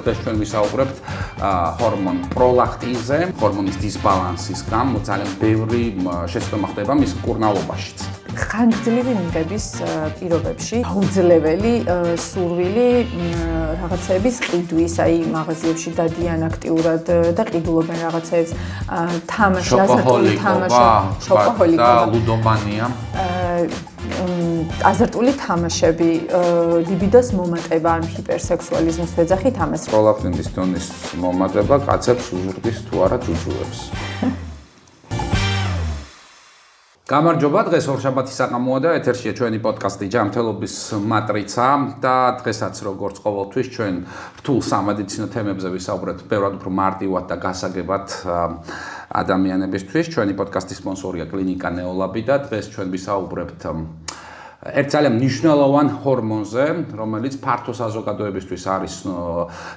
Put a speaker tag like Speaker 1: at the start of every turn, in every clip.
Speaker 1: დღეს ჩვენ ვისაუბრებთ ჰორმონ პროლაქტინზე, ჰორმონის დისბალანსის გამო ძალიან ბევრი შეცდომა ხდება მის მკურნალობაშიც.
Speaker 2: ხანგრძლივი მიღების პირობებში აუძლებელი სურვილი რაღაცების ყიდვის, აი მაღაზიებში დადიან აქტიურად და ყიდულობენ რაღაცებს, თამაში, აზარტული თამაში,
Speaker 1: შოპოჰოლიკობა, ლუდომანია.
Speaker 2: აზარტული თამაშები, ლიბიდოს მომატება, ან ჰიპერსექსუალიზმის ვეძახით ამას.
Speaker 1: პროლაქტინის დონის მომატება კაცებს უზრდის თუ არა ძუძუებს. გამარჯობა, დღეს ორშაბათი საღამოა და ეთერშია ჩვენი პოდკასტი ჯანმრთელობის მატრიცა და დღესაც როგორც ყოველთვის ჩვენ რთულ სამედიცინო თემებზე ვისაუბრებთ ბევრად უფრო მარტივად და გასაგებად ადამიანებისთვის. ჩვენი პოდკასტის სპონსორია კლინიკა ნეოლაბი და დღეს ჩვენ ვისაუბრებთ ერთ ძალიან მნიშვნელოვან ჰორმონზე, რომელიც ფართო საზოგადოებისთვის არის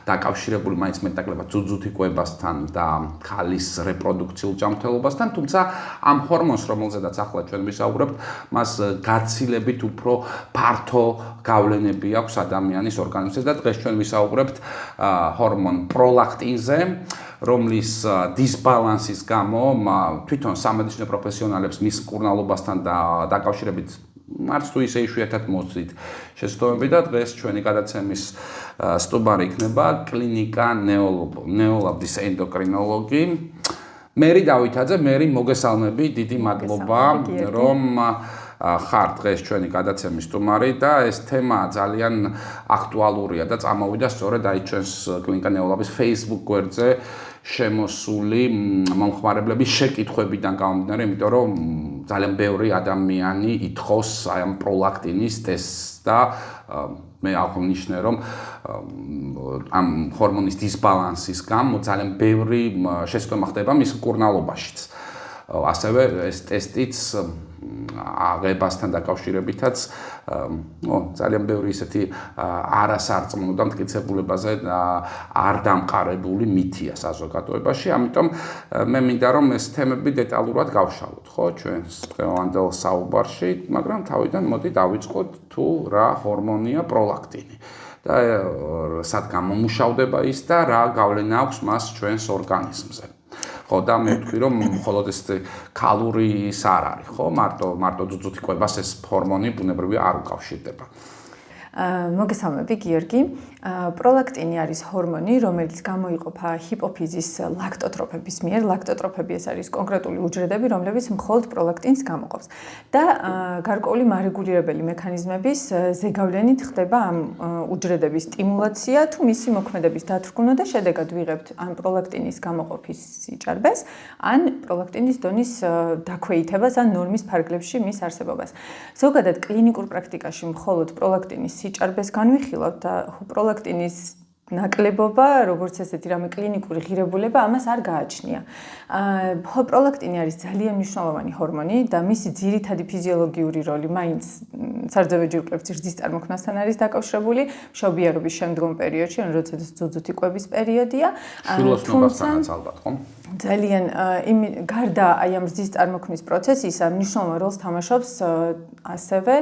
Speaker 1: დაკავშირებული მაინც მეტნაკლებად ძუძუთიკვებასთან და ქალის რეპროდუქციულ ჯანმრთელობასთან, თუმცა ამ ჰორმონს, რომელზედაც ახლა ჩვენ ვისაუბრებთ, მას გაცილებით უფრო ფართო გავლენები აქვს ადამიანის ორგანიზმზე და დღეს ჩვენ ვისაუბრებთ ჰორმონ პროლაქტინზე, რომლის დისბალანსის გამო თვითონ სამედიცინო პროფესიონალებს მის მკურნალობასთან დაკავშირებით მარც თუ ისე იშვიათად მოწვით შეცდომები და დღეს ჩვენი გადაცემის სტუმარი იქნება კლინიკა ნეოლაბის ენდოკრინოლოგი მერი დავითაძე. მერი, მოგესალმები, დიდი მადლობა რომ ხარ დღეს ჩვენი გადაცემის სტუმარი და ეს თემა ძალიან აქტუალურია და წამოვიდა სწორედ აი ჩვენს კლინიკა ნეოლაბის Facebook გვერდზე შემოსული მომხმარებლების შეკითხვებიდან გამომდინარე, იმიტომ რომ ძალიან ბევრი ადამიანი ითხოვს აი ამ პროლაქტინის ტესტს და მე აღნიშნე რომ ამ ჰორმონის დისბალანსის გამო ძალიან ბევრი შეცდომა ხდება მის მკურნალობაშიც. ასევე ეს ტესტიც აღებასთან დაკავშირებითაც ძალიან ბევრი ისეთი არასარწმუნო და მტკიცებულებაზე არ დამყარებული მითია საზოგადოებაში, ამიტომ მე მინდა რომ ეს თემები დეტალურად გავშალოთ, ხო, ჩვენს დღევანდელ საუბარში, მაგრამ თავიდან მოდი დავიწყოთ თუ რა ჰორმონია პროლაქტინი და სად გამომუშავდება ის და რა გავლენა აქვს მას ჩვენს ორგანიზმზე. ხო და მე ვთქვი რომ მხოლოდ ეს ქალური ის არ არის, ხო, მარტო ძუძუთიკვებას ეს ჰორმონი ბუნებრივია არ უკავშირდება.
Speaker 2: მოგესალმები, გიორგი. პროლაქტინი არის ჰორმონი, რომელიც გამოიყოფა ჰიპოფიზის ლაქტოტროფების მიერ. ლაქტოტროფები ეს არის კონკრეტული უჯრედები, რომლებიც მხოლოდ პროლაქტინს გამოყოფს. და გარკვეული მარეგულირებელი მექანიზმების ზეგავლენით ხდება ამ უჯრედების სტიმულაცია თუ მისი მოქმედების დათრგუნა და შედეგად ვიღებთ ან პროლაქტინის გამოყოფის სიჭარბეს, ან პროლაქტინის დონის დაქვეითებას ან ნორმის ფარგლებში მის არსებობას. ზოგადად კლინიკურ პრაქტიკაში მხოლოდ პროლაქტინის სიჭარბეს განვიხილავთ და პროლაქტინის ნაკლებობა, როგორც ესეთი რამე კლინიკური ღირებულება ამას არ გააჩნია. პროლაქტინი არის ძალიან მნიშვნელოვანი ჰორმონი და მისი ძირითადი ფიზიოლოგიური როლი მაინც სარძევე ჯირკვლების ზრდის წარმოქმნასთან არის დაკავშირებული მშობიარობის შემდგომ პერიოდში, ან როდესაც ძუძუთიკვების პერიოდია.
Speaker 1: შვილოსნობასთანაც ალბათ, ხო?
Speaker 2: ძალიან გარდა აი ამ ზრდის წარმოქმნის პროცესისა მნიშვნელოვან როლს თამაშობს ასევე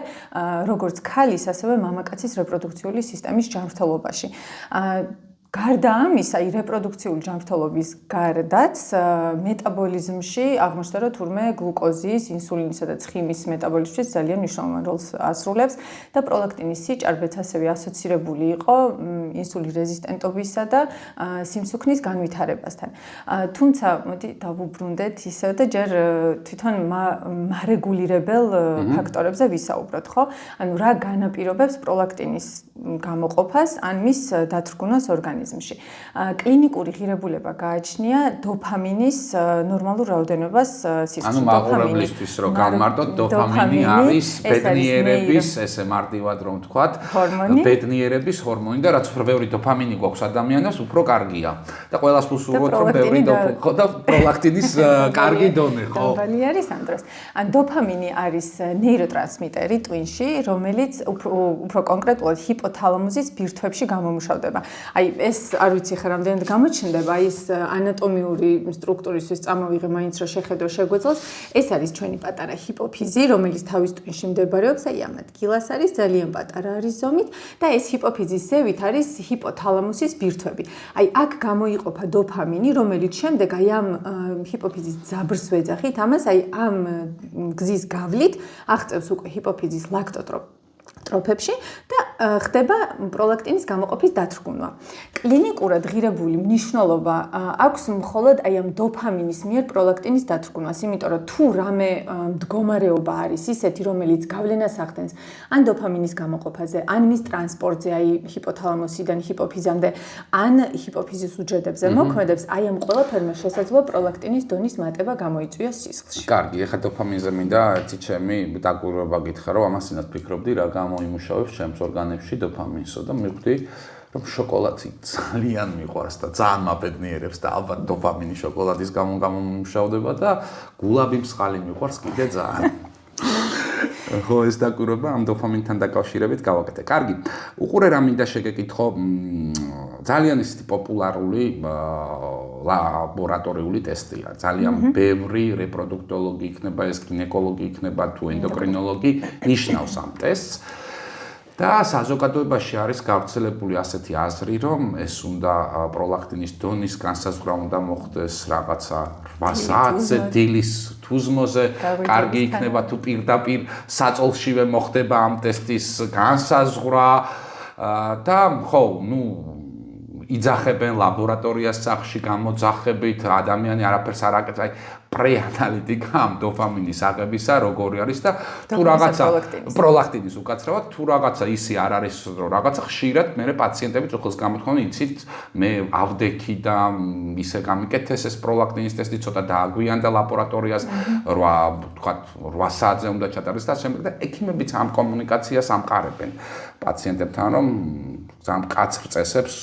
Speaker 2: როგორც ქალის, ასევე მამაკაცის რეპროდუქციული სისტემის ჯანმრთელობაში. გარდა ამისა, აი რეპროდუქციული ჯანმრთელობის გარდაც მეტაბოლიზმში აღმოჩნდა, რომ თურმე გლუკოზის, ინსულინისა და ცხიმის მეტაბოლიზმში ძალიან მნიშვნელოვან როლს ასრულებს და პროლაქტინის სიჭარბეც ასევე ასოცირებული იყო ინსულინ რეზისტენტობისა და სიმსუქნის განვითარებასთან. თუმცა, მოდი დავუბრუნდეთ ისევ და ჯერ თვითონ მარეგულირებელ ფაქტორებზე ვისაუბროთ, ხო? ანუ რა განაპირობებს პროლაქტინის გამოყოფას ან მის დათრგუნას ორგანიზმში. კლინიკური ღირებულება გააჩნია დოფამინის ნორმალურ რაოდენობას სისხლში.
Speaker 1: ანუ მაყურებლისთვის რომ გავმარტოთ, დოფამინი არის ბედნიერების, ესე მარტივად რომ ვთქვათ, ბედნიერების ჰორმონი და რაც უფრო ბევრი დოფამინი გვაქვს ადამიანებს, უფრო კარგია. და ყველას უსურვოთ რომ ბევრი და პროლაქტინის კარგი დონე, ხო?
Speaker 2: დოფამინი არის ამ დროს. ან დოფამინი არის ნეიროტრანსმიტერი ტვინში, რომელიც უფრო კონკრეტულად ჰიპოთალამუსის ბირთვებში გამომუშავდება. აი ეს არ ვიცი ხა რამდენად გამოჩნდება, აი ეს ანატომიური სტრუქტურისთვის წამოვიღე მაინც რომ შეხედო შეგვეძლოს. ეს არის ჩვენი პატარა ჰიპოფიზი, რომელიც თავის ტვინში მდებარეობს, აი ამ ადგილას არის, ძალიან პატარა არის ზომით და ეს ჰიპოფიზის ზევით არის ჰიპოთალამუსის ბირთვები. აი აქ გამოიყოფა დოფამინი, რომელიც შემდეგ აი ამ ჰიპოფიზის ძაბრს ვეძახით, ამას აი ამ გზის გავლით აღწევს უკვე ჰიპოფიზის ლაქტოტროფებში და ხდება პროლაქტინის გამოყოფის დათრგუნვა. კლინიკურად ღირებული მნიშვნელობა აქვს მხოლოდ აი ამ დოფამინის მიერ პროლაქტინის დათრგუნვას, იმიტომ რომ თუ რამე მდგომარეობა არის ისეთი, რომელიც გავლენას ახდენს ან დოფამინის გამოყოფაზე, ან მის ტრანსპორტზე, აი ჰიპოთალამუსიდან ჰიპოფიზამდე, ან ჰიპოფიზის უჯრედებზე მოქმედებს, აი ამ ყველაფერმა შესაძლოა პროლაქტინის დონის მატება გამოიწვიოს სისხლში.
Speaker 1: კარგი, ეხლა დოფამინზე მინდა ერთი ჩემი დაკვირვება გითხრა, რომ ამასინად ფიქრობდი, რა გამოიმუშავებს ჩემს ორგანებში დოფამინსო და მივხვდი, რომ შოკოლადი ძალიან მიყვარს და ძალიან მაბედნიერებს და ალბათ დოფამინი შოკოლადის გამო გამომუშავდება და გულაბი მსხალი მიყვარს კიდე ძალიან. ხო, ეს დაკვირვება ამ დოფამინთან დაკავშირებით გავაკეთე. კარგი, უყურე რა მინდა შეგეკითხო, ძალიან ისეთი პოპულარული ლაბორატორიული ტესტია. ძალიან ბევრი რეპროდუქტოლოგი იქნება, ეს გინეკოლოგი იქნება თუ ენდოკრინოლოგი ნიშნავს ამ ტესტს. და საზოგადოებაში არის გავრცელებული ასეთი აზრი, რომ ეს უნდა პროლაქტინის დონის განსაზღვრა უნდა მოხდეს რაღაცა 8 საათზე, დილის თუზმოზე, კარგი იქნება თუ პირდაპირ საწოლშივე მოხდება ამ ტესტის განსაზღვრა და ხო, იძახებენ ლაბორატორიას სახში გამოძახებით, ადამიანი არაფერს არ აკეთებს, აი პრეანალიტიკა ამ დოფამინის აღებისა როგორი არის და თუ რაღაცა პროლაქტინის უკაცრავად, თუ რაღაცა ისი არ არის, რომ რაღაცა ხშირად მე პაციენტები წუხილს გამოთქვამენ, იცით, მე ავდექი და ისე გამიკეთეს ეს პროლაქტინის ტესტი, ცოტა დააგვიანდა ლაბორატორიას, 8 საათზე უნდა ჩატარდეს და შემდეგ და ექიმებიც ამ კომუნიკაციას ამყარებენ პაციენტებთან, რომ ძალიან მკაცრ წესებს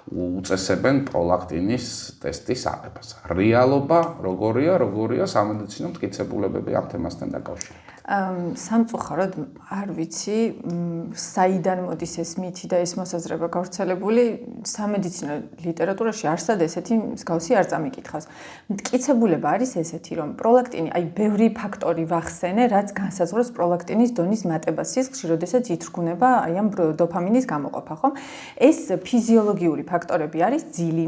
Speaker 1: უწესებენ პროლაქტინის ტესტის აღებას. რეალობა როგორია სამედიცინო მტკიცებულებები ამ თემასთან დაკავშირებით?
Speaker 2: სამწუხაროდ არ ვიცი, საიდან მოდის ეს მითი და ეს მოსაზრება გავრცელებული, სამედიცინო ლიტერატურაში არსად ესეთი მსგავსი არ წამიკითხავს. მტკიცებულება არის ესეთი, რომ პროლაქტინი, აი ბევრი ფაქტორი ვახსენე, რაც განსაზღვრავს პროლაქტინის დონის მატებას სისხლში, როდესაც ითრგუნება აი ამ დოფამინის გამოყოფა, ხო? ეს ფიზიოლოგიური ფაქტორები არის ძილი.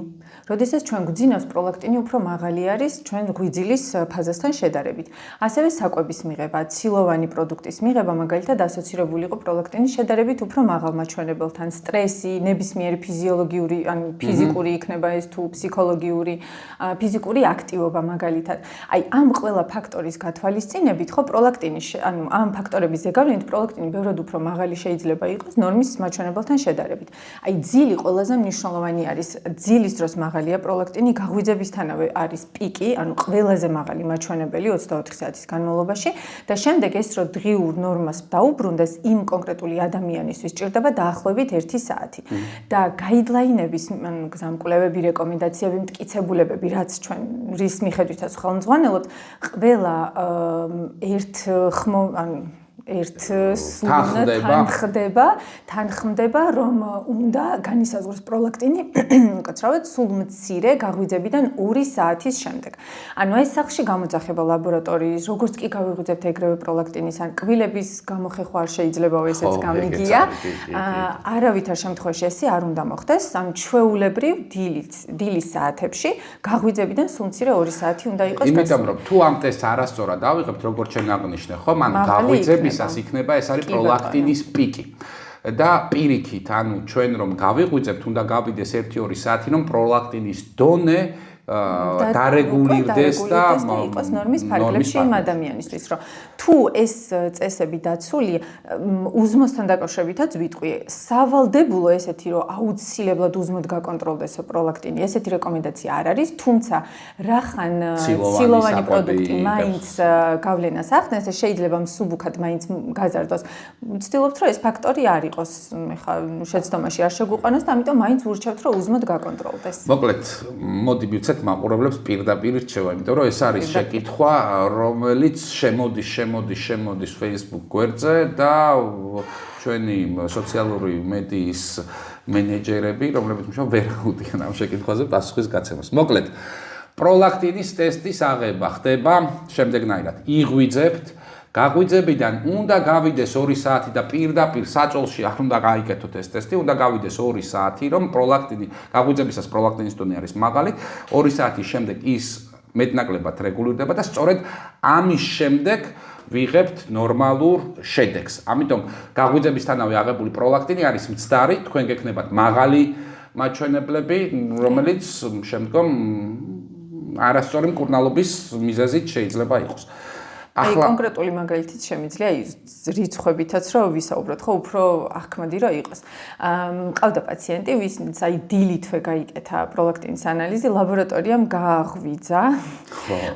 Speaker 2: როდესაც ჩვენ გვძინავს, პროლაქტინი უფრო მაღალი არის ჩვენ გვიძილის ფაზასთან შედარებით. ასევე საკვების მიღება, ცილოვანი პროდუქტის მიღება, მაგალითად ასოცირებული იყო პროლაქტინის შედარებით უფრო მაღალ მაჩვენებელთან, სტრესი, ნებისმიერი ფიზიოლოგიური, ანუ ფიზიკური იქნება ეს თუ ფსიქოლოგიური, ფიზიკური აქტივობა მაგალითად. აი ამ ყველა ფაქტორის გათვალისწინებით, ხო, პროლაქტინი, ანუ ამ ფაქტორების ზეგავლენით პროლაქტინი ბევრად უფრო მაღალი შეიძლება იყოს ნორმის მაჩვენებელთან შედარებით. აი ძილი ყველაზე მნიშვნელოვანი არის. ძილის დროს მაღალია პროლაქტინი, გაღვიძებისთანავე არის პიკი, ანუ ყველაზე მაღალი მაჩვენებელი 24 საათის განმავლობაში და შემდეგ ეს რო დღიურ ნორმას დაუბრუნდეს, იმ კონკრეტული ადამიანისთვის ჭირდება დაახლოებით 1 საათი. და გაიდლაინების, ანუ გზამკვლევები, რეკომენდაციები, მტკიცებულებები, რაც ჩვენ რის მიხედვითაც ხელმძღვანელობთ, ყველა თანხმდება, რომ უნდა განისაზღვროს პროლაქტინი, უკაცრავად სულ მცირე გაღვიძებიდან 2 საათის შემდეგ. ანუ ეს სახში გამოძახება ლაბორატორიის, როგორც კი გავიღვიძებთ ეგრევე პროლაქტინის, ან კბილების გამოხეხვა არ შეიძლება ესეც გამიგია. არავითარ შემთხვევაში ესე არ უნდა მოხდეს, ანუ ჩვეულებრივ დილის საათებში გაღვიძებიდან სულ მცირე 2 საათი უნდა იყოს.
Speaker 1: იმიტომ რომ თუ ამ ტესტს არასწორად ავიღებთ, როგორც ჩვენ აღნიშნე, ხო, მან გაღვიძების იქნება ეს არის პროლაქტინის პიკი. და პირიქით, ანუ ჩვენ რომ გავიღვიძებთ, უნდა გავიდეს 1-2 საათი, რომ პროლაქტინის დონე დარეგულირდეს და
Speaker 2: იყოს ნორმის ფარგლებში იმ ადამიანისთვის, რომ თუ ეს წესები დაცულია, უზმოსთან დაკავშირებითაც ვიტყვი, სავალდებულო ესეთი, რომ აუცილებლად უზმოდ გაკონტროლდეს პროლაქტინი, ესეთი რეკომენდაცია არ არის, თუმცა რახან ცილოვანი პროდუქტი მაინც გავლენას ახდენს, შეიძლება მსუბუქად მაინც გაზარდოს. ვცდილობთ, რომ ეს ფაქტორი არ იყოს, ხა შეცდომაში არ შეგვიყვანოს და ამიტომ მაინც ვურჩევთ, რომ უზმოდ გაკონტროლდეს.
Speaker 1: მოკლედ, მოდი ვიცეთ მაყურებლებს პირდაპირ რჩევა, იმიტომ რომ ეს არის შეკითხვა, რომელიც შემოდის Facebook გვერდზე და ჩვენი სოციალური მედიის მენეჯერები, რომლებიც მუშაობენ ვერ უდიან ამ შეკითხვაზე პასუხის გაცემას. მოკლედ, პროლაქტინის ტესტის აღება ხდება შემდეგნაირად. იღვიძებთ, გაღვიძებიდან უნდა გავიდეს 2 საათი და პირდაპირ საწოლში არ უნდა გაიკეთოთ ეს ტესტი, უნდა გავიდეს 2 საათი, რომ პროლაქტინი გაღვიძებისას პროლაქტინის დონე არის მაღალი, 2 საათის შემდეგ ის მეტნაკლებად რეგულირდება და სწორედ ამის შემდეგ ვიღებთ ნორმალურ შედეგს. ამიტომ გაღვიძებისთანავე აღებული პროლაქტინი არის მცდარი, თქვენ გექნებათ მაღალი მაჩვენებლები, რომელიც შემდგომ არასწორი მკურნალობის მიზეზით შეიძლება იყოს.
Speaker 2: აი კონკრეტული მაგალითიც შემიძლია რიცხვებითაც რომ ვისაუბროთ, ხო, უფრო ახმადი რომ იყოს. მყავდა პაციენტი, ვისაც აი დილითვე გაიკეთა პროლაქტინის ანალიზი, ლაბორატორიამ გააღვიძა,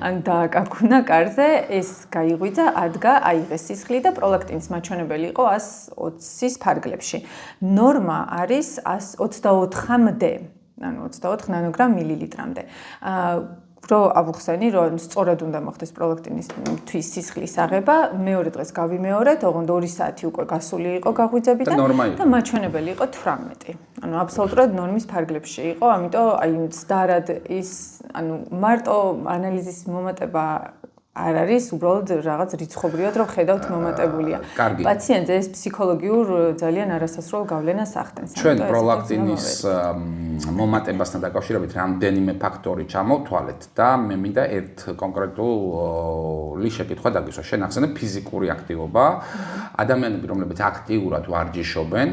Speaker 2: ან დააკაკუნა კარზე, ეს გაიღვიძა, ადგა აიღეს სისხლი და პროლაქტინის მაჩვენებელი იყო 120-ის ფარგლებში. ნორმა არის 124-მდე, ანუ 24 ნანოგრამ მილilitrამდე. რო ავუხსენი, რომ სწორად უნდა მოხდეს პროლაქტინის თვის სისხლის აღება, მეორე დღეს გავიმეორეთ, ოღონდ 2 საათი უკვე გასული იყო გაღვიძებიდან და მაჩვენებელი იყო 18. ანუ აბსოლუტურად ნორმის ფარგლებში იყო, ამიტომ აი მცდარად ის, ანუ მარტო ანალიზის მომატება არ არის, უბრალოდ რაღაც რიცხობრივად რომ ხედავთ მომატებულია. პაციენტზე ეს ფსიქოლოგიურ ძალიან არასასრულ გავლენას ახდენს.
Speaker 1: ჩვენ პროლაქტინის მომატებასთან დაკავშირებით რამდენიმე ფაქტორი ჩამოვთვალეთ და მე მინდა ერთ კონკრეტული შეკითხვა დაგისვა. შენ ახსენე ფიზიკური აქტივობა, ადამიანები, რომლებიც აქტიურად ვარჯიშობენ,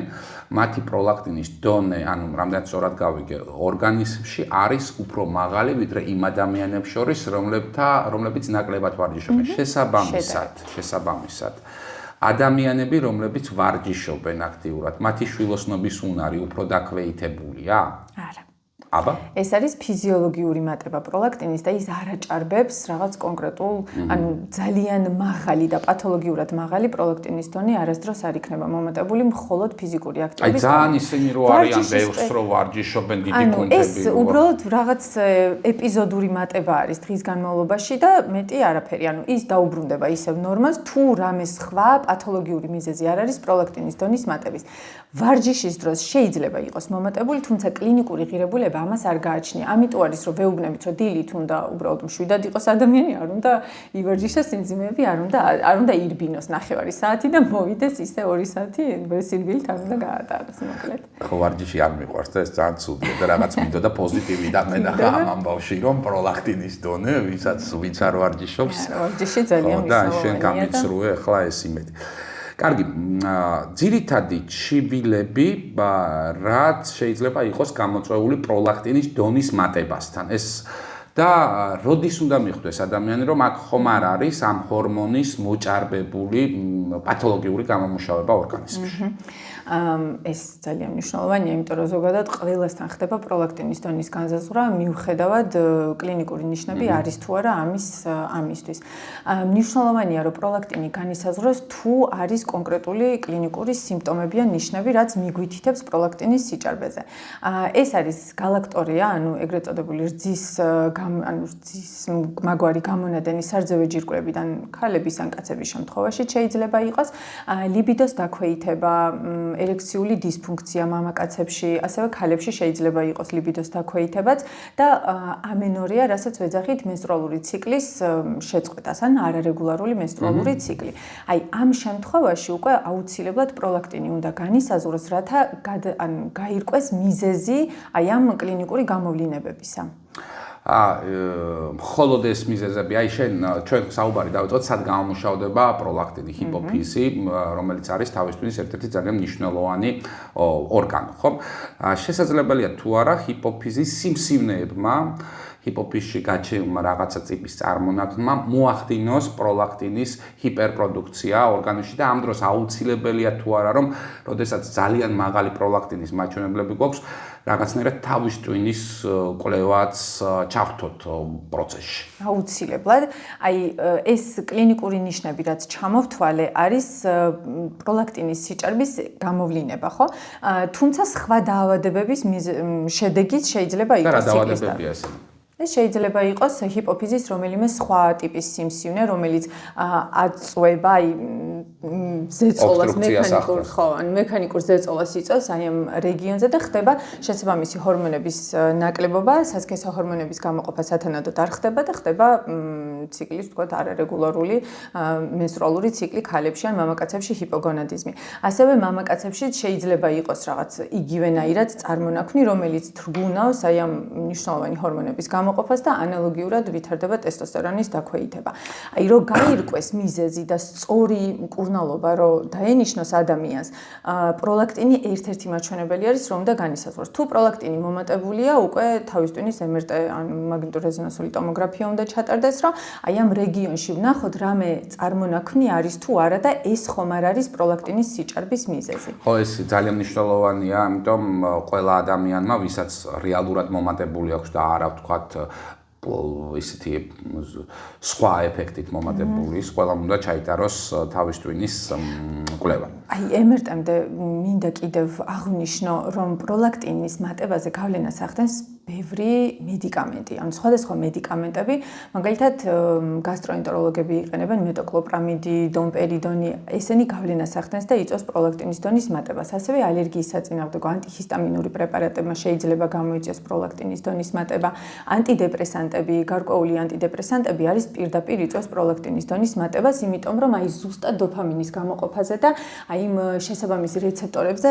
Speaker 1: მათი პროლაქტინის დონე, ანუ რამდენად სწორად გავიგე, ორგანიზმში არის უფრო მაღალი, ვიდრე იმ ადამიანებს შორის, რომლებიც ნაკლებად ვარჯიშობენ. შესაბამისად, ადამიანები, რომლებიც ვარჯიშობენ აქტიურად, მათი შვილოსნობის უნარი უფრო დაქვეითებულია?
Speaker 2: არა.
Speaker 1: აბა?
Speaker 2: ეს არის ფიზიოლოგიური მატება პროლაქტინის და ის არ აჭარბებს რაღაც კონკრეტულ, ანუ ძალიან მაღალი და პათოლოგიურად მაღალი პროლაქტინის დონე არასდროს არ იქნება მომატებული მხოლოდ ფიზიკური აქტივობის.
Speaker 1: აი ძალიან ისინი რო არიან ბევრს რო ვარჯიშობენ დიდი კუნთები.
Speaker 2: ეს უბრალოდ რაღაც ეპიზოდური მატება არის დღის განმავლობაში და მეტი არაფერი. ანუ ის დაუბრუნდება ისევ ნორმას, თუ რამე სხვა პათოლოგიური მიზეზი არ არის პროლაქტინის დონის მატების. ვარჯიშის დროს შეიძლება იყოს მომატებული, თუმცა კლინიკური ღირებულება ამას არ გააჩნია. ამიტომ არის რომ ვეუბნებით, რომ დილით უნდა უბრალოდ მშვიდად იყოს ადამიანი, არ უნდა ივარჯიშოს ენზიმები, არ უნდა ირბინოს 9 საათი და მოვიდეს ისე 2 საათი სირბილით არ უნდა გაატაროს, მოკლედ.
Speaker 1: ხო, ვარჯიში არ მიყვარს და ეს ძალიან ცუდია და რაღაც მინდოდა პოზიტივი დანახა ამ ამბავში, რომ პროლაქტინის დონე, ვინც არ ვარჯიშობს,
Speaker 2: ვარჯიში ძალიან
Speaker 1: მისაუბრია. და შენ გამიცრუე ახლა ეს იმედი. კარგი, ძირითადი ჩივილები, რაც შეიძლება იყოს გამოწვეული პროლაქტინის დონის მატებასთან. ეს და როდის უნდა მიხვდეს ადამიანი, რომ აქ ხომ არ არის ამ ჰორმონის მოჭარბებული პათოლოგიური გამომუშავება ორგანიზმში.
Speaker 2: ეს ძალიან მნიშვნელოვანია, იმიტომ რომ ზოგადად ყველასთან ხდება პროლაქტინის დონის განზრახვა, მიუხედავად კლინიკური ნიშნები არის თუ არა ამისთვის. მნიშვნელოვანია, რომ პროლაქტინი განისაზღვროს, თუ არის კონკრეტული კლინიკური სიმპტომები ან ნიშნები, რაც მიგვითითებს პროლაქტინის სიჭარბეზე. ეს არის გალაქტორია, ანუ ეგრეთ წოდებული რძის მაგვარი გამონადენი სარძევე ჯირკვრებიდან ქალების ან კაცების შემთხვევაში შეიძლება იყოს, ლიბიდოს დაქვეითება, ერექციული დისფუნქცია მამაკაცებში, ასევე ქალებში შეიძლება იყოს ლიბიდოს დაქვეითებაც და ამენორია, რასაც ვეძახით მენსტრუალური ციკლის შეწყვეტას ან არარეგულარული მენსტრუალური ციკლი. აი ამ შემთხვევაში უკვე აუცილებლად პროლაქტინი უნდა განისაზღვროს, რათა გაირკვეს მიზეზი აი ამ კლინიკური გამოვლინებებისა.
Speaker 1: მხოლოდ ეს მიზეზები, აი ჩვენ საუბარი დავიწყოთ, სად გამომუშავდება პროლაქტინი, ჰიპოფიზი, რომელიც არის თავისთვის ერთ-ერთი ძალიან მნიშვნელოვანი ორგანო, ხო? შესაძლებელია თუ არა ჰიპოფიზის სიმსივნეებმა ჰიპოფიზში გაჩენილმა რაღაცა ტიპის წარმონაქმნმა მოახდინოს პროლაქტინის ჰიპერპროდუქცია ორგანიზმში და ამ დროს აუცილებელია თუ არა რომ როდესაც ძალიან მაღალი პროლაქტინის მაჩვენებლები გვაქვს რაღაცნაირად თავის ტვინის კვლევაც ჩავთოთ პროცესში.
Speaker 2: აუცილებლად. აი ეს კლინიკური ნიშნები რაც ჩამოვთვალე არის პროლაქტინის სიჭარბის გამოვლინება, ხო? თუმცა სხვა დაავადებების შედეგიც შეიძლება იყოს
Speaker 1: ციკლის.
Speaker 2: ეს შეიძლება იყოს ჰიპოფიზის რომელიმე სხვა ტიპის სიმსივნე, რომელიც აწვება ზეწოლას მექანიკურ ზეწოლას იწვევს აი ამ რეგიონზე და ხდება შესაბამისი ჰორმონების ნაკლებობა, სასქესო ჰორმონების გამოყოფა სათანადოდ არ ხდება და ხდება ციკლის ვთქვათ არარეგულარული მენსტრუალური ციკლი ქალებში ან მამაკაცებში ჰიპოგონადიზმი. ასევე მამაკაცებში შეიძლება იყოს რაღაც იგივენაირად წარმონაქმნი, რომელიც თრგუნავს აი ამ მნიშვნელოვანი ჰორმონების გამოყოფას და ანალოგიურად ვითარდება ტესტოსტერონის დაქვეითება. აი რო გაირკვეს მიზეზი და სწორი მკურნალობა რო დაენიშნოს ადამიანს, პროლაქტინი ერთ-ერთი მაჩვენებელი არის, რომ და განისაზღვროს. თუ პროლაქტინი მომატებულია, უკვე თავის ტვინის MRT ან მაგნიტურეზონანსული ტომოგრაფია უნდა ჩატარდეს, რომ აი ამ რეგიონში ვნახოთ რამე წარმონაქმნი არის თუ არა და ეს ხომ არ არის პროლაქტინის სიჭარბის მიზეზი.
Speaker 1: ხო, ეს ძალიან მნიშვნელოვანია, ამიტომ ყველა ადამიანმა, ვისაც რეალურად მომატებული აქვს და არა ვთქვათ ისეთი სხვა ეფექტით მომატებული, ყველამ უნდა ჩაიტაროს თავის ტვინის კვლევა.
Speaker 2: აი MRT-მდე მინდა კიდევ აღვნიშნო, რომ პროლაქტინის მატებაზე გავლენას ახდენს ბევრი მედიკამენტი, ანუ სხვადასხვა მედიკამენტები, მაგალითად გასტროენტეროლოგები იყენებენ მეტოკლოპრამიდი, დომპერიდონი, ესენი გავლენას ახდენს და იწვევს პროლაქტინის დონის მატებას. ასევე ალერგიის საწინააღმდეგო ანტიჰისტამინური პრეპარატებმა შეიძლება გამოიწვიოს პროლაქტინის დონის მატება. ანტიდეპრესანტები, გარკვეული ანტიდეპრესანტები არის პირდაპირ იწვევს პროლაქტინის დონის მატებას, იმიტომ რომ აი ზუსტად დოფამინის გამოყოფაზე და აი იმ შესაბამის რეცეპტორებზე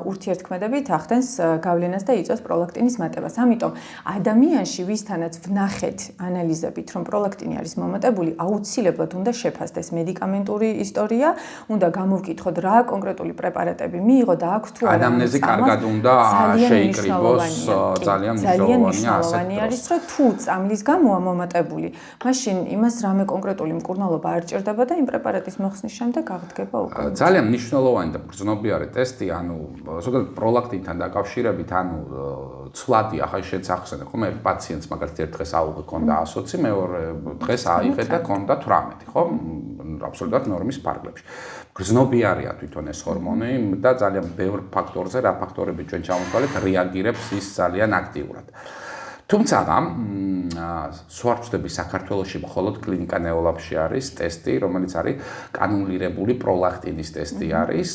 Speaker 2: ურთიერთქმედებით ახდენს გავლენას და იწვევს პროლაქტინის მატებას. ამიტომ ადამიანში, ვისთანაც ვნახეთ ანალიზებით, რომ პროლაქტინი არის მომატებული, აუცილებლად უნდა შეფასდეს მედიკამენტური ისტორია, უნდა გამოვკითხოთ რა კონკრეტული პრეპარატები მიიღო და აქვს თუ არა.
Speaker 1: ანამნეზი კარგად უნდა შეიკრიბოს, ძალიან
Speaker 2: მნიშვნელოვანი არის, რომ თუ წამლის გამოა მომატებული, მაშინ იმას რამე კონკრეტული მკურნალობა არ ჭირდება და იმ პრეპარატის მოხსნის შემდეგ აღდგება უკვე.
Speaker 1: ძალიან მნიშვნელოვანი და გრძნობიარე ტესტი, ანუ ზოგადად პროლაქტინთან დაკავშირებით, ანუ ცვლადი ახლა შეც ახსენე, ხომ? პაციენტს მაგალითად ერთ დღეს აუღე ქონდა 120, მეორე დღეს აიღე და ქონდა 18, ხო? აბსოლუტურად ნორმის ფარგლებში. გრძნობიარეა თვითონ ეს ჰორმონი და ძალიან ბევრ ფაქტორზე, რა ფაქტორები ჩვენ ჩავთვალეთ, რეაგირებს ის ძალიან აქტიურად. თუმცა სვარცდები საქართველოში მხოლოდ კლინიკა ნეოლაბში არის ტესტი, რომელიც არის კანულირებული პროლაქტინის ტესტი არის,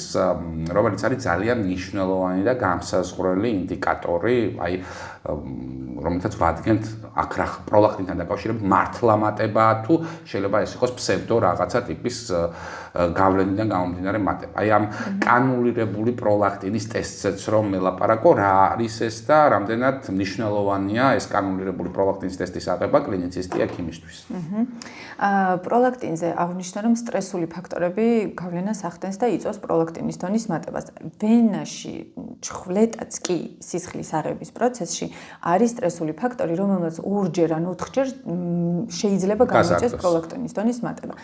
Speaker 1: რომელიც არის ძალიან მნიშვნელოვანი და განსაზღვრელი ინდიკატორი, აი რომელთაც ვადგენთ აქრახ პროლაქტინთან დაკავშირებით მართლა მატებაა თუ შეიძლება ეს იყოს ფსევდო რაღაცა ტიპის გავლენიდან გამომდინარე მატება. აი ამ კანულირებული პროლაქტინის ტესტზეც რომ მელაპარაკო, რა არის ეს და რამდენად მნიშვნელოვანია ეს კანულირებული პროლაქტინის ტესტის აღება კლინიცისტი ექიმისთვის.
Speaker 2: პროლაქტინზე აღნიშნა, რომ სტრესული ფაქტორები გავლენას ახდენს და იწვევს პროლაქტინის დონის მატებას. ვენაში ჩხვლეტაც კი სისხლის აღების პროცესში არის სტრესული ფაქტორი, რომელმაც 2-ჯერ ან 4-ჯერ შეიძლება გამოიწვიოს პროლაქტინის დონის მატება.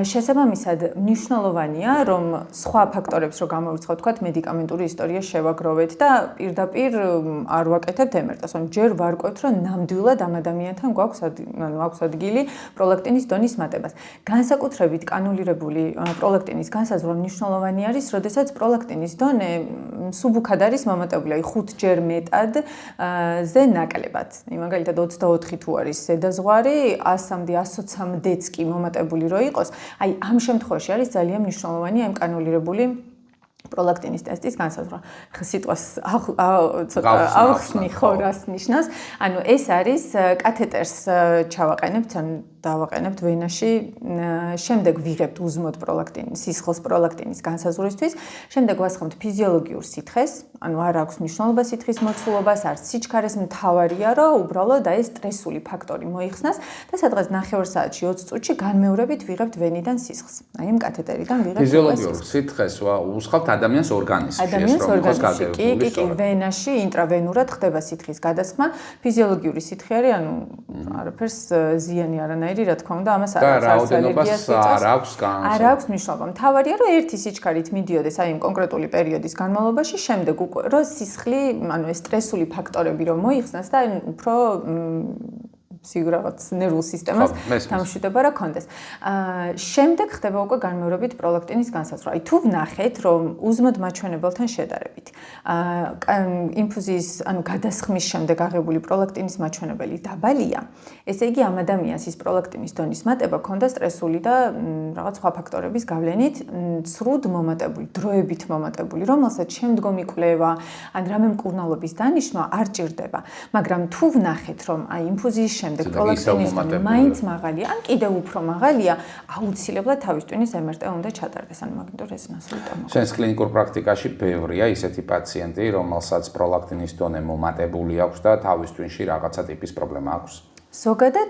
Speaker 2: შესაბამისად, მნიშვნელოვანია, რომ სხვა ფაქტორებს რო გამოვიწყოთ, თქვათ მედიკამენტური ისტორია შევაგროვეთ და პირდაპირ არ ვაკეთებთ MRT-ს, რომ ჯერ ვარკვევთ, რომ ნამდვილად ამ ადამიანთან აქვს ადგილი პროლაქტინის დონის მატებას. განსაკუთრებით კანულირებული პროლაქტინის განსაზღვრა მნიშვნელოვანი არის, როდესაც პროლაქტინის დონე სუბუქად არის მომატებული, აი 5-ჯერ მეტად ზე ნაკლებად. მაგალითად 24 თუ არის ზედაზღვარი, 100-მდე, 120-მდეც კი მომატებული რო იყოს, აი ამ შემთხვევაში არის ძალიან მნიშვნელოვანი ამ კანულირებული პროლაქტინის ტესტის განსაზღვრა. ხა სიტყვას ავხსნი ხო რას ნიშნავს? ანუ ეს არის კათეტერს ჩავაყენებთ, ან დავაყენებთ ვენაში, შემდეგ ვიღებთ узმოდ პროლაქტინის, სისხლის პროლაქტინის განსაზღვრისთვის, შემდეგ ვასხამთ ფიზიოლოგიურ სითხეს, ანუ არ აქვს მნიშვნელობა სითხის მოცულობას, არც სიჩქარეს, მთავარია, რომ უბრალოდ აი სტრესული ფაქტორი მოიხსნას და სადღაც 9 საათში 20 წუთში განმეორებით ვიღებთ ვენიდან სისხლს. აი ამ კათეტერიდან ვიღებთ
Speaker 1: ფიზიოლოგიურ სითხეს ვუსხავთ ადამიანის ორგანიზმში,
Speaker 2: ადამიანის ორგანიზმში, კი, ვენაში ინტრავენურად ხდება სითხის გადასხმა, ფიზიოლოგიური სითხე არის, ანუ არაფერს ზიანი არანაირი, რა თქმა უნდა, ამას არ აქვს ალერგიას იწვევს. არ აქვს მნიშვნელობა. მთავარია, რომ ერთი სიჩქარით მიდიოდეს აი იმ კონკრეტული პერიოდის განმავლობაში, შემდეგ უკვე რომ სისხლი, ანუ ეს სტრესული ფაქტორები რომ მოიხსნას და უფრო სიგურაღაც ნერვულ სისტემას დამშვიდობა რა კონდეს. შემდეგ ხდება უკვე განმეორებით პროლაქტინის განსაზღვრა. აი თუ ვნახეთ, რომ უზმოდ მაჩვენებელთან შედარებით, ინფუზიის, ანუ გადასხმის შემდეგ აღებული პროლაქტინის მაჩვენებელი დაბალია, ესე იგი ამ ადამიანს ის პროლაქტინის დონის მატება ქონდა სტრესული და რაღაც სხვა ფაქტორების გავლენით ცრუდ მომატებული, დროებით მომატებული, რომელსაც შემდგომი კვლევა ან რამე მკურნალობის დანიშვნა არ ჭირდება. მაგრამ თუ ვნახეთ, რომ აი ინფუზიის შემდეგ პროლაქტინის დონე მაინც მაღალია, ან კიდევ უფრო მაღალია, აუცილებლად თავის ტვინის MRT უნდა ჩატარდეს, ან მაგნიტურეზონანსული ტომოგრაფია.
Speaker 1: ჩვენს კლინიკურ პრაქტიკაში ბევრია ისეთი პაციენტი, რომელსაც პროლაქტინის დონე მომატებული აქვს და თავის ტვინში რაღაცა ტიპის პრობლემა აქვს.
Speaker 2: ზოგადად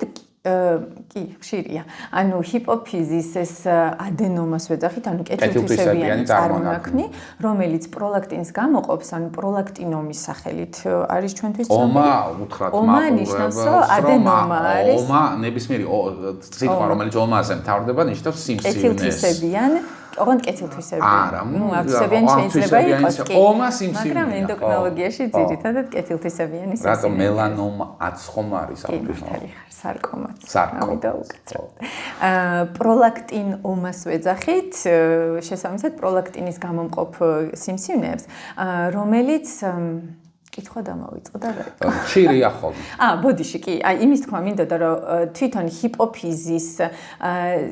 Speaker 2: კი, ხშირია. ანუ ჰიპოფიზის ეს ადენომას ვეძახით, ანუ კეთილთვისებიანი წარმონაქმნი, რომელიც პროლაქტინს გამოყოფს, ანუ პროლაქტინომის სახელით არის ჩვენთვის ცნობილი.
Speaker 1: ომა უთხრათ
Speaker 2: ნიშნავს, რომ ადენომა არის.
Speaker 1: ომა ნებისმიერი სიტყვა, რომელიც ომაზე მთავრდება, ნიშნავს სიმსივნეს.
Speaker 2: კეთილთვისებიანი ოღონდ კეთილთვისებიანი.
Speaker 1: არა,
Speaker 2: ათვისებიანი შეიძლება იყოს კი.
Speaker 1: ომა სიმსივნეა.
Speaker 2: მაგრამ ენდოკრინოლოგიაში ძირითადად კეთილთვისებიანი სიმსივნეა.
Speaker 1: რატომ მელანომა აწხომ არის
Speaker 2: ამბობთ? სარკომაც.
Speaker 1: სარკომა.
Speaker 2: პროლაქტინ ომას ვეძახით, შესაბამისად პროლაქტინის გამომყოფ სიმსივნეებს, რომელიც კითხვა დამოვიწყდა რა.
Speaker 1: ხშირია ხოლმე.
Speaker 2: ბოდიში კი, აი იმის თქმა მინდოდა, რომ თვითონ ჰიპოფიზის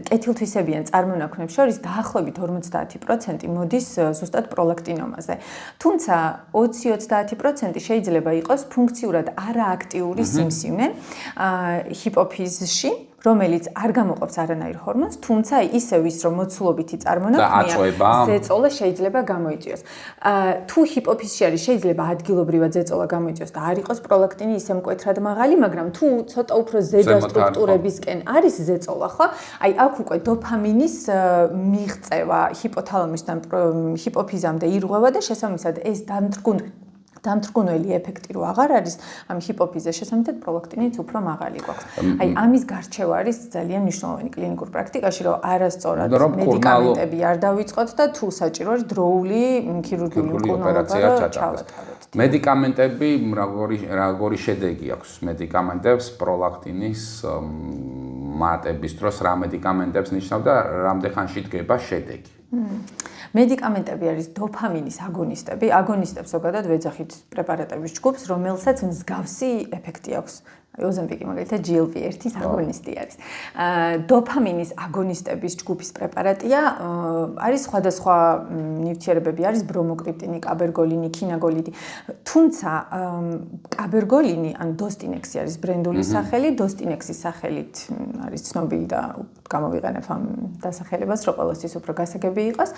Speaker 2: კეთილთვისებიან წარმონაქმნებს შორის დაახლოებით 50% მოდის ზუსტად პროლაქტინომაზე. თუმცა 20-30% შეიძლება იყოს ფუნქციურად არააქტიური სიმსივნე ჰიპოფიზში, რომელიც არ გამოყოფს არანაირ ჰორმონს, თუმცა ისევ ის რომ მოცულობითი წარმონაქმნია, ზეწოლა შეიძლება გამოიწვიოს. თუ ჰიპოფიზში არის, შეიძლება ადგილობრივად ზეწოლა გამოიწვიოს და არ იყოს პროლაქტინი ისე მკვეთრად მაღალი, მაგრამ თუ ცოტა უფრო ზედა სტრუქტურებისკენ არის ზეწოლა, ხო? აი აქ უკვე დოფამინის მიღწევა ჰიპოთალამუსთან ჰიპოფიზამდე ირღვევა და შესაბამისად ეს დამთრგუნველი ეფექტი რო აღარ არის, ამ ჰიპოფიზეს შესაბამისად პროლაქტინიც უფრო მაღალი გვაქვს. აი ამის გარჩევა არის ძალიან მნიშვნელოვანი კლინიკურ პრაქტიკაში, რომ არასწორად მედიკამენტები არ დავიწყოთ და თუ საჭირო არის დროული ქირურგიული მკურნალობა ჩავატაროთ.
Speaker 1: მედიკამენტები როგორი შედეგი აქვს მედიკამენტებს პროლაქტინის მატების დროს რა მედიკამენტებს ნიშნავ და რამდენ ხანში დგება შედეგი?
Speaker 2: მედიკამენტები არის დოფამინის აგონისტები. აგონისტებს ზოგადად ვეძახით პრეპარატების ჯგუფს, რომელსაც მსგავსი ეფექტი აქვს. ოზემპიკი მაგალითად GLP-1-ის აგონისტი არის. დოფამინის აგონისტების ჯგუფის პრეპარატია, არის სხვადასხვა ნივთიერებები, არის ბრომოკრიპტინი, კაბერგოლინი, ქინაგოლიდი. თუმცა კაბერგოლინი, ან დოსტინექსი არის ბრენდული სახელი, დოსტინექსის სახელით არის ცნობილი და გამოვიყენებ ამ დასახელებას, რომ ყველასთვის უფრო გასაგები იყოს,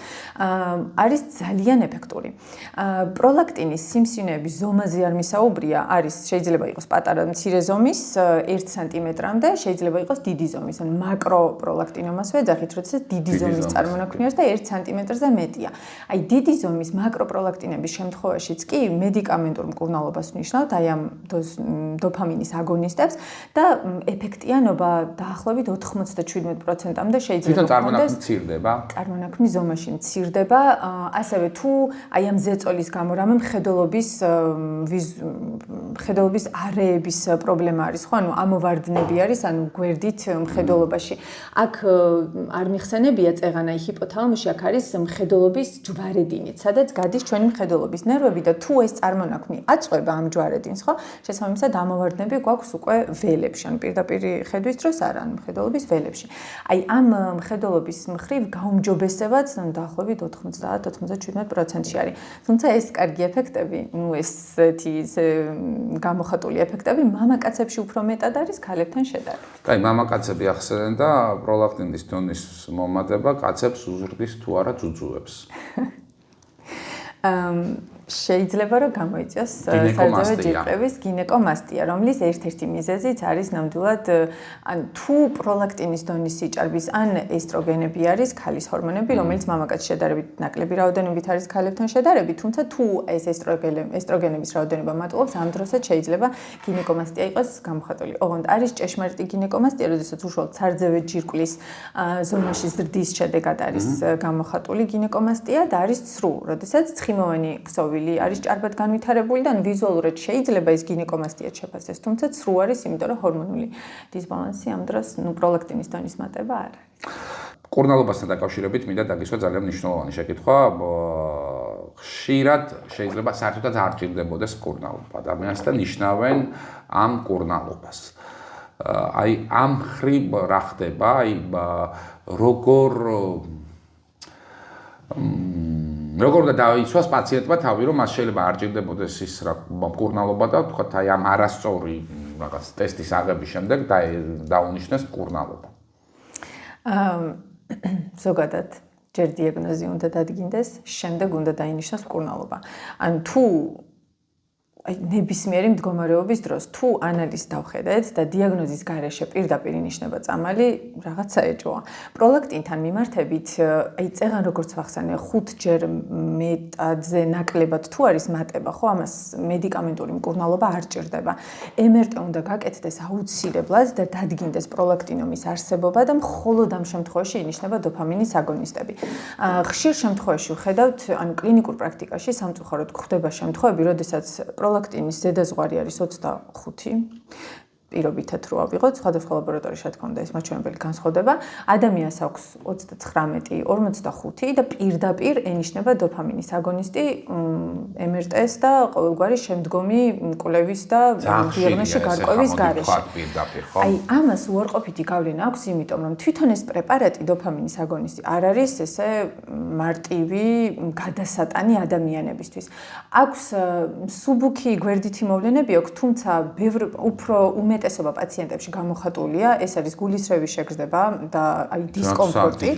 Speaker 2: არის ძალიან ეფექტური. პროლაქტინის სიმსივნეების ზომაზე არ მისაუბრია, არის შეიძლება იყოს პატარა მცირე ზომის 1 სანტიმეტრამდე, შეიძლება იყოს დიდი ზომის, ან მაკროპროლაქტინომას ვეძახით, როდესაც დიდი ზომის წარმონაქმნი არის და 1 სანტიმეტრზე მეტია. აი დიდი ზომის მაკროპროლაქტინების შემთხვევაშიც კი მედიკამენტურ მკურნალობას ვნიშნავთ, აი ამ დოფამინის აგონისტებს და ეფექტიანობა დაახლოებით 97%-მდე შეიძლება
Speaker 1: იქნას. წარმონაქმნი მცირდება.
Speaker 2: წარმონაქმნი ზომაში მცირდება, ასევე თუ აი ამ ზეწოლის გამო რამე მხედველობის არეების პრობლემა არის, ხო, ანუ ამოვარდნები არის, ანუ გვერდით მხედველობაში. აქ არ მიხსენებია წეღანა ჰიპოთალამუსში, აქ არის მხედველობის ჯვარედინით, სადაც გადის ჩვენი მხედველობის ნერვები და თუ ეს წარმონაქმნი აწყვება ამ ჯვარედინს, ხო, შესაბამისად ამოვარდნები გვაქვს უკვე ველებში, ანუ პირდაპირ ხედვის დროს არა, ანუ მხედველობის ველებში. აი ამ მხედველობის მხრივ გაუმჯობესებაც დაახლოებით 90-97%-ში არის. თუმცა ეს კარგი ეფექტები, ესეთი გამოხატული ეფექტები მამაკაცებში უფრო მეტად არის ქალებთან შედარებით.
Speaker 1: კაი, მამაკაცები ახსენენ და პროლაქტინის დონის მომატება კაცებს უზრდის თუ არა ძუძუებს. შეიძლება რომ გამოიწვიოს სარძევე ჯირკვლების გინეკომასტია, რომლის ერთ-ერთი მიზეზიც არის ნამდვილად ან თუ პროლაქტინის დონის სიჭარბის ან ესტროგენები არის, ქალის ჰორმონები, რომელიც მამაკაცს შედარებით ნაკლები რაოდენობით არის ქალებთან შედარებით, თუმცა თუ ეს ესტროგენების რაოდენობა მატულობს, ამ დროსაც შეიძლება გინეკომასტია იყოს გამოხატული. ოღონდ არის ჭეშმარიტი გინეკომასტია, როდესაც უშუალოდ სარძევე ჯირკვლის ზონაში ზრდის შედეგად არის გამოხატული გინეკომასტია და არის ცრუ, როდესაც ცხიმოვანი ქსოვი
Speaker 2: ქსოვილი არის ჭარბად განვითარებული და ვიზუალურად შეიძლება ის გინეკომასტიად შეფასდეს, თუმცა ცრუ არის, იმიტომ რომ ჰორმონული დისბალანსი ამ დროს პროლაქტინის დონის მატება არ არის.
Speaker 1: კურნალობასთან დაკავშირებით მინდა დაგისვა ძალიან მნიშვნელოვანი შეკითხვა. ხშირად შეიძლება საერთოდაც არ ჭირდებოდეს კურნალობა. ადამიანს და ნიშნავენ ამ კურნალობას. აი ამ ხრივ რა ხდება? აი როგორ უნდა დაიცვას პაციენტმა თავი, რომ მას შეიძლება არ ჭირდებოდეს ის რა კურნალობა და თქვათ აი ამ არასწორი რაღაც ტესტის აღების შემდეგ დაუნიშნეს კურნალობა.
Speaker 2: ზოგადად ჯერ დიაგნოზი უნდა დადგინდეს, შემდეგ უნდა დაინიშნოს მკურნალობა. ან თუ ნებისმიერი მდგომარეობის დროს თუ ანალიზს დავხედეთ და დიაგნოზის გარეშე პირდაპირ ინიშნება წამალი, რაღაც საეჭვოა. პროლაქტინთან მიმართებით, აი წეღან როგორც ვახსენე, 5ჯერ მეტადზე ნაკლებად თუ არის მატება, ხო, ამას მედიკამენტური მკურნალობა არ ჭირდება. MRT უნდა გაკეთდეს აუცილებლად და დადგინდეს პროლაქტინომის არსებობა და მხოლოდ ამ შემთხვევაში ინიშნება დოფამინის აგონისტები. ხშირ შემთხვევაში ვხედავთ, ანუ კლინიკურ პრაქტიკაში სამწუხაროდ გვხდება შემთხვევები, როდესაც პროლაქტინის ზედაზღვარი არის 25. პირობითად რო ავიღოთ, სხვადასხვა ლაბორატორიაში რა თქმა უნდა ეს მაჩვენებელი განსხვავდება. ადამიანს აქვს 39, 45 და პირდაპირ ენიშნება დოფამინის აგონისტი MRT-ს და ყოველგვარი შემდგომი კვლევის და დიაგნოზში გარკვევის გარეშე. აი ამას უარყოფითი გავლენა აქვს, იმიტომ რომ თვითონ ეს პრეპარატი დოფამინის აგონისტი არ არის ესე მარტივი გადასატანი ადამიანებისთვის. აქვს მსუბუქი გვერდითი მოვლენები აქვს, თუმცა უფრო უმეტესობა პაციენტებში გამოხატულია, ეს არის გულისრევის შეგრძნება და აი დისკომფორტი,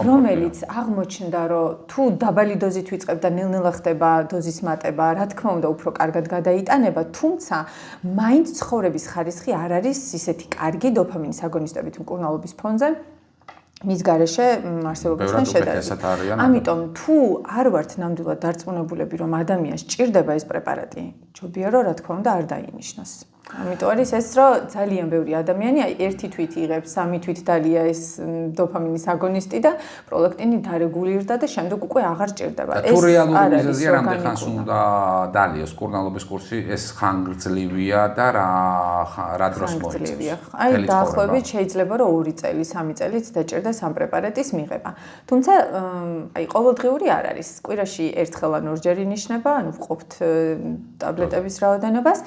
Speaker 2: რომელიც აღმოჩნდა, რომ თუ დაბალი დოზით ვიწყებ და ნელ-ნელა ხდება დოზის მატება, რა თქმა უნდა, უფრო კარგად გადაიტანება, თუმცა მაინც ცხოვრების ხარისხი არ არის ისეთი კარგი დოფამინის აგონისტებით მკურნალობის ფონზე. მის გარეშე არსებობასთან შედარებით. ამიტომ თუ არ ვართ ნამდვილად დარწმუნებულები, რომ ადამიანს ჭირდება ეს პრეპარატი, ჯობია რომ რა თქმა უნდა არ დაინიშნოს. ამიტომ არის ეს, რომ ძალიან ბევრი ადამიანი აი ერთი თვით იღებს, სამი თვით დალია ეს დოფამინის აგონისტი და პროლაქტინი დარეგულირდა და შემდეგ უკვე აღარ ჭირდება.
Speaker 1: თუ რეალური მიზეზია რამდენ ხანს უნდა დალიოს კურნალობის კურსი, ეს ხანგრძლივია და რა დროს მოიწევს?
Speaker 2: აი დაახლოებით შეიძლება რომ 2 წელი, 3 წელიც დაჭირდეს ამ პრეპარატის მიღება. თუმცა აი ყოველდღიური არ არის. კვირაში ერთხელ ან ორჯერ ინიშნება, ანუ ვყოფთ ტაბლეტების რაოდენობას.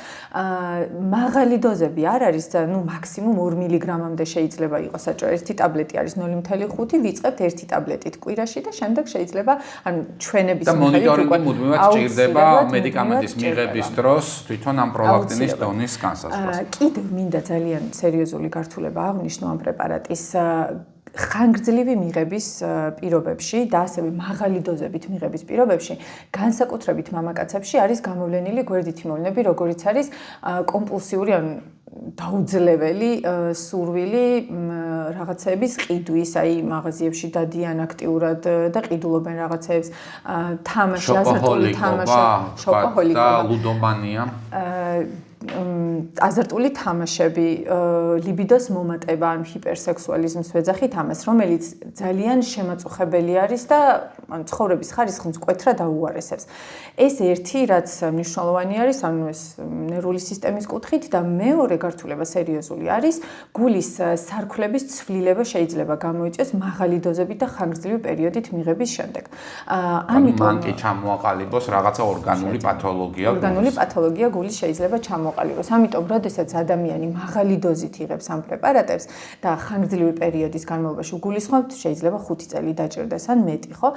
Speaker 2: მაღალი დოზები არ არის, ну მაქსიმუმ 2 მგ-მდე შეიძლება იყოს საჭირო. ერთი ტაბლეტი არის 0.5, ვიწყებთ ერთი ტაბლეტით კვირაში და შემდეგ შეიძლება, ანუ ჩვენების
Speaker 1: მიხედვით და მონიტორინგი მუდმივად ჭირდება მედიკამენტის მიღების დროს თვითონ ამ პროლაქტინის დონის განსაზღვრას.
Speaker 2: კიდევ მინდა ძალიან სერიოზული გართულება აღვნიშნო ამ პრეპარატის ხანგრძლივი მიღების პირობებში და ასევე მაღალი დოზებით მიღების პირობებში, განსაკუთრებით მამაკაცებში არის გამოვლენილი გვერდითი მოვლენები, როგორიც არის კომპულსიური ან დაუძლეველი სურვილი რაღაცების ყიდვის, აი მაღაზიებში დადიან აქტიურად და ყიდულობენ რაღაცებს, თამაში, აზარტული თამაში,
Speaker 1: შოპაჰოლიკობა და ლუდომანია.
Speaker 2: აზარტული თამაშები, ლიბიდოს მომატება, ან ჰიპერსექსუალიზმს ვეძახით ამას, რომელიც ძალიან შემაწუხებელი არის და ცხოვრების ხარისხს მკვეთრად აუარესებს. ეს ერთი, რაც მნიშვნელოვანი არის, ანუ ეს ნერვული სისტემის კუთხით და მეორე გართულება სერიოზული არის, გულის სარქლების ცვლილება შეიძლება გამოიწვიოს მაღალი დოზებით და ხანგრძლივი პერიოდით მიღების შემდეგ.
Speaker 1: ამიტომ მან კი ჩამოაყალიბოს რაღაცა ორგანული პათოლოგია.
Speaker 2: ორგანული პათოლოგია გულის შეიძლება ჩამოყალიბოს. ამიტომ, როდესაც ადამიანი მაღალი დოზით იღებს ამ პრეპარატებს და ხანგრძლივი პერიოდის განმავლობაში გულისხმობთ, შეიძლება 5 წელი დაჭირდეს ან მეტი, ხო?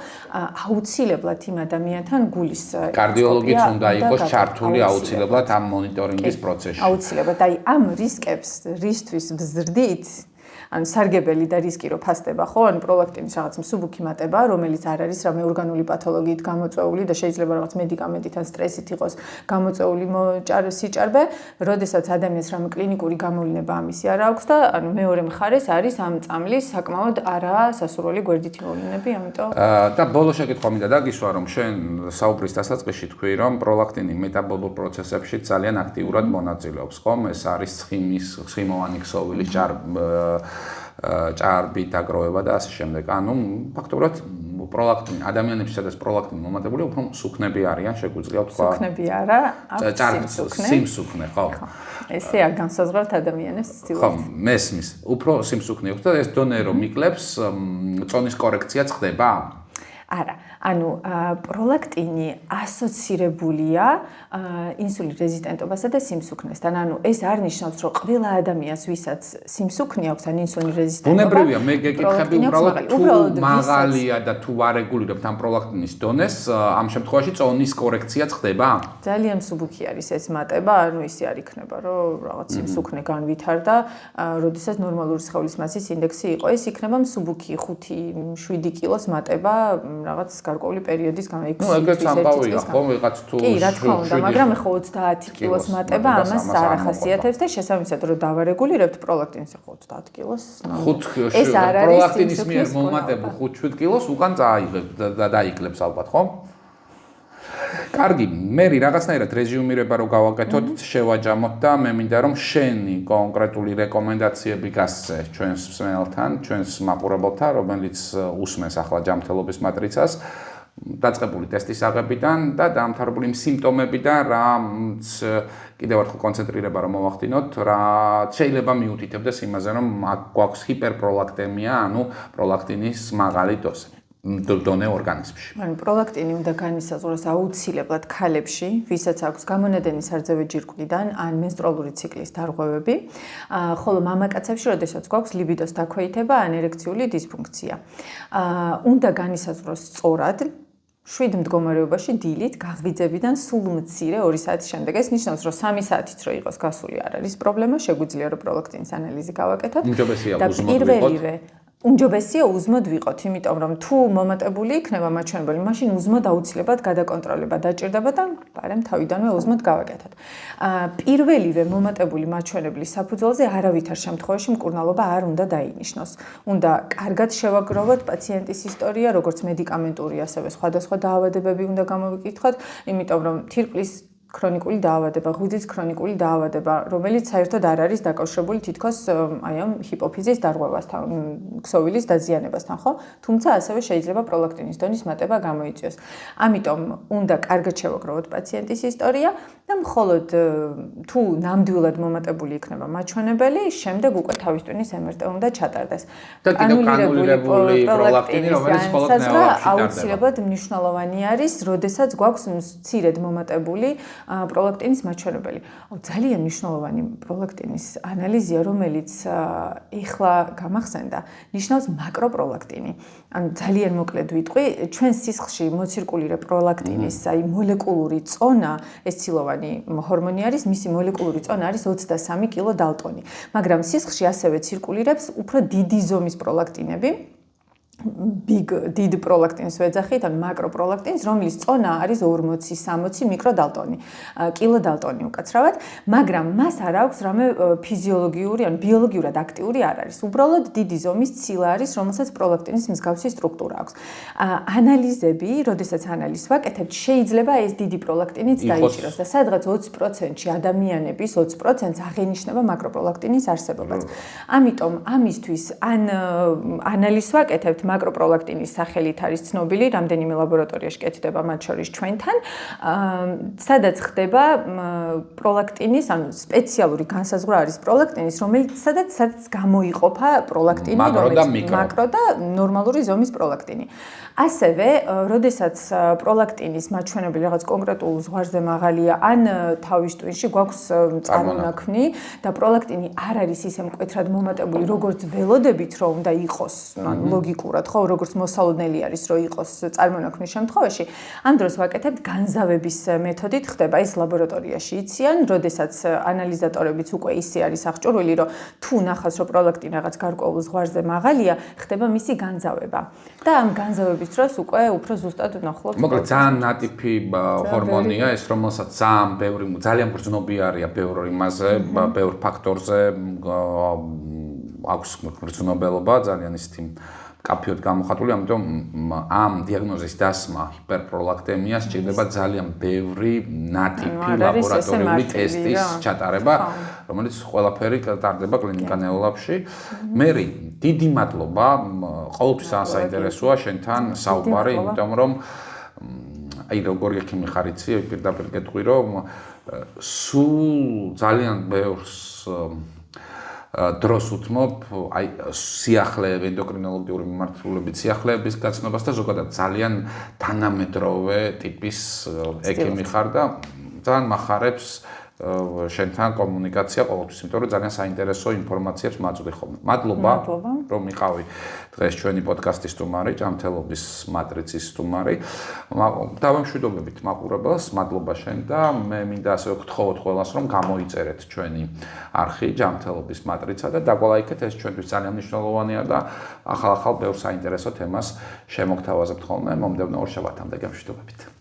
Speaker 2: აუცილებლად იმ ადამიანთან გულის
Speaker 1: კარდიოლოგიც უნდა იყოს ჩართული აუცილებლად ამ მონიტორინგის პროცესში.
Speaker 2: აუცილებლად. აი ამ რისკებს რისთვის ვზრდით? ანუ სარგებელი და რისკი რო ფასდება, ხო? ანუ პროლაქტინის რაღაც მსუბუქი მატება, რომელიც არ არის რამე ორგანული პათოლოგიით გამოწვეული და შეიძლება რაღაც მედიკამენტით ან სტრესით იყოს გამოწვეული სიჭარბე, როდესაც ადამიანს რამე კლინიკური გამოვლინება ამისი არ აქვს და ანუ მეორე მხარეს არის ამ წამლის საკმაოდ არასასურველი გვერდითი მოვლენები, ამიტომ
Speaker 1: და ბოლო შეკითხვა მინდა დაგისვა, რომ შენ საუბრის დასაწყისში თქვი, რომ პროლაქტინი მეტაბოლურ პროცესებში ძალიან აქტიურად მონაწილეობს, ხომ? ეს არის ცხიმოვანი ქსოვილის ჭარბით დაგროვება და ასე შემდეგ. ანუ ფაქტობრივად პროლაქტინი ადამიანებში სადაც პროლაქტინი მომატებული უფრო სუქნები არიან, შეგვიძლია ვთქვა.
Speaker 2: სუქნები არა, აქვს
Speaker 1: სიმსუქნე, ხო.
Speaker 2: ესე არ განსაზღვრავთ ადამიანებს ცდილობთ.
Speaker 1: ხო, მესმის. უფრო სიმსუქნე აქვს და ეს დონე რომ იკლებს, წონის კორექციაც ხდება?
Speaker 2: არა, ანუ პროლაქტინი ასოცირებულია ინსულინ რეზისტენტობასა და სიმსუქნესთან. ანუ ეს არ ნიშნავს, რომ ყველა ადამიანს, ვისაც სიმსუქნე აქვს, ან ინსულინ რეზისტენტობა.
Speaker 1: ბუნებრივია, მე გეკითხები უბრალოდ თუ მაღალია და თუ არ რეგულირებთ ამ პროლაქტინის დონეს, ამ შემთხვევაში წონის კორექციაც ხდება?
Speaker 2: ძალიან მსუბუქი არის ეს მატება, ანუ ისე არ იქნება, რომ რაღაც სიმსუქნე განვითარდა, როდესაც ნორმალური სხეულის მასის ინდექსი იყო, ეს იქნება მსუბუქი 5-7 კილოს მატება რაღაც გარკვეული პერიოდის განმავლობაში.
Speaker 1: ნუ ეგეც ამბავია, ხო, ვიღაც თუ
Speaker 2: კი, რა თქმა უნდა, მაგრამ ხო 30 კილოს მატება ამას არ ახასიათებს და შესაბამისად რომ დავარეგულირებთ პროლაქტინს ხო 30 კილოს.
Speaker 1: ეს არ არის პროლაქტინის მიერ მომატებულ 5-7 კილოს უკან წაიღებს და დაიკლებს ალბათ, ხო? კარგი, მე რაღაცნაირად რეზიუმირება რო გავაკეთოთ, შევაჯამოთ და მე მინდა რომ შენი კონკრეტული რეკომენდაციები გასცე ჩვენს მსმენელთან, ჩვენს მაყურებელთან, რომელიც უსმენს ახლა ჯანმრთელობის მატრიცას, დაწყებული ტესტის აღებიდან და დაამთავრებული სიმპტომებიდან, რაც კიდევ ერთხელ კონცენტრირება რომ მოვახდინოთ, რა შეიძლება მიუთითებდეს იმაზე, რომ გვაქვს ჰიპერპროლაქტემია, ანუ პროლაქტინის მაღალი დონე ორგანიზმში.
Speaker 2: ანუ პროლაქტინი უნდა განისაზღვროს აუცილებლად ქალებში, ვისაც აქვს გამონადენი სარძევი ჯირკვლიდან ან მენსტრუალური ციკლის დარღვევები, ხოლო მამაკაცებში, როდესაც გვაქვს ლიბიდოს დაქვეითება ან ერექციული დისფუნქცია. უნდა განისაზღვროს სწორად 7 მდგომარეობაში დილით გაღვიძებიდან სულ მცირე 2 საათის შემდეგ. ეს ნიშნავს, რომ 3 საათით რო იყოს გასული არ არის პრობლემა, შეგვიძლია რომ პროლაქტინის ანალიზი გავაკეთოთ.
Speaker 1: და
Speaker 2: პირველივე უმჯობესია უზმოდ ვიყოთ, იმიტომ რომ თუ მომატებული იქნება მაჩვენებელი, მაშინ უზმოდ აუცილებლად გადაკონტროლება დაჭირდება და პარემ თავიდანვე უზმოდ გავაკეთოთ. პირველივე მომატებული მაჩვენებლის საფუძველზე არავითარ შემთხვევაში მკურნალობა არ უნდა დაინიშნოს. უნდა კარგად შევაგროვოთ პაციენტის ისტორია, როგორც მედიკამენტური, ასევე სხვადასხვა დაავადებები უნდა გამოვიკითხოთ, იმიტომ რომ თირკმლის ქრონიკული დაავადება, ღვიძლის ქრონიკული დაავადება, რომელიც საერთოდ არ არის დაკავშირებული თითქოს აი ამ ჰიპოფიზის დარღვევასთან, ქსოვილის დაზიანებასთან, ხო? თუმცა ასევე შეიძლება პროლაქტინის დონის მატება გამოიწვიოს. ამიტომ უნდა კარგად შევაგროვოთ პაციენტის ისტორია და მხოლოდ თუ ნამდვილად მომატებული იქნება მაჩვენებელი, შემდეგ უკვე თავის ტვინის MRT უნდა ჩატარდეს.
Speaker 1: და კიდევ კანულირებული პროლაქტინი, რომელიც მხოლოდ ნეოლაპში ტარდება.
Speaker 2: აუცილებლად მნიშვნელოვანი არის, როდესაც გვაქვს მცირედ მომატებული პროლაქტინის მაჩვენებელი. ძალიან მნიშვნელოვანი პროლაქტინის ანალიზია, რომელიც ეხლა გამახსენდა, ნიშნავს მაკროპროლაქტინი. ანუ ძალიან მოკლედ ვიტყვი, ჩვენ სისხლში მოცირკულირე პროლაქტინის, აი მოლეკულური წონა, ეს ცილოვანი ჰორმონი არის, მისი მოლეკულური წონა არის 23 კილო დალტონი. მაგრამ სისხლში ასევე ცირკულირებს უფრო დიდი ზომის პროლაქტინები. დიდ პროლაქტინს ვეძახით, ან მაკროპროლაქტინს, რომლის წონა არის 40-60 მიკროდალტონი, კილოდალტონი უკაცრავად, მაგრამ მას არ აქვს რამე ფიზიოლოგიური, ან ბიოლოგიურად აქტიური არ არის. უბრალოდ დიდი ზომის ცილა არის, რომელსაც პროლაქტინის მსგავსი სტრუქტურა აქვს. ანალიზები, როდესაც ანალიზს ვაკეთებთ, შეიძლება ეს დიდი პროლაქტინიც დაიჭიროს და სადღაც 20%-ში ადამიანების 20%-ს აღენიშნება მაკროპროლაქტინის არსებობაც. ამიტომ ამისთვის ან ანალიზს ვაკეთებთ მაკროპროლაქტინის სახელით არის ცნობილი, რამდენიმე ლაბორატორიაში კეთდება, მათ შორის ჩვენთან, სადაც ხდება პროლაქტინის, ანუ სპეციალური განსაზღვრა არის პროლაქტინის, სადაც გამოიყოფა პროლაქტინი, მაკრო და ნორმალური ზომის პროლაქტინი. ასევე, როდესაც პროლაქტინის მაჩვენებელი რაღაც კონკრეტულ ზღვარზე მაღალია, ან თავის ტვინში გვაქვს წარმონაქმნი და პროლაქტინი არ არის ისე მკვეთრად მომატებული, როგორც ველოდებით, რომ უნდა იყოს, ანუ ლოგიკურად, ხო, როგორც მოსალოდნელი არის, რომ იყოს წარმონაქმნის შემთხვევაში, ამ დროს ვაკეთებთ განზავების მეთოდით, ხდება ეს ლაბორატორიაში იციან, როდესაც ანალიზატორებიც უკვე ისე არის აღჭურვილი, რომ თუ ნახავს, რომ პროლაქტინი რაღაც გარკვეულ ზღვარზე მაღალია, ხდება მისი განზავება. და ამ განზავების დროს უკვე უფრო ზუსტად ვნახულობთ.
Speaker 1: მოკლედ ძალიან ნატიფი ჰორმონია ეს, რომელსაც ძალიან გრძნობიარია ბევრ იმაზე, ბევრ ფაქტორზე აქვს გრძნობელობა, ძალიან ისეთი კაფეოდ გამოხატული, ამიტომ ამ დიაგნოზის დასმა ჰიპერპროლაქტემია სჭირდება ძალიან ბევრი ნატიფი ლაბორატორიული ტესტის ჩატარება, რომელიც ყველაფერი ტარდება კლინიკა ნეოლაბში. მერი, დიდი მადლობა, ყოველთვის საინტერესოა შენთან საუბარი, იმიტომ რომ აი როგორი ექიმი ხარ იცი, პირდაპირ გეტყვი რომ სულ ძალიან ბევრს დროს უთმობ აი სიახლეები ენდოკრინოლოგიური მიმართულებით სიახლეების გაცნობას და ზოგადად ძალიან თანამედროვე ტიპის ექიმი ხარ და ძალიან მახარებს შენთან კომუნიკაცია ყოველთვის, იმიტომ რომ ძალიან საინტერესო ინფორმაციებს მაწვდი ხოლმე. მადლობა, რომ იყავი დღეს ჩვენი პოდკასტის სტუმარი, ჯანმრთელობის მატრიცის სტუმარი. დავამშვიდობებით მაყურებელს, მადლობა შენ და მე მინდა ასე ვგთხოვოთ ყველას, რომ გამოიწერეთ ჩვენი არხი ჯანმრთელობის მატრიცა და დაგვალაიქეთ, ეს ჩვენთვის ძალიან მნიშვნელოვანია და ახალ ბევრ საინტერესო თემას შემოგთავაზებთ ხოლმე მომდევნო ორ შაბათამდე. გამშვიდობებით.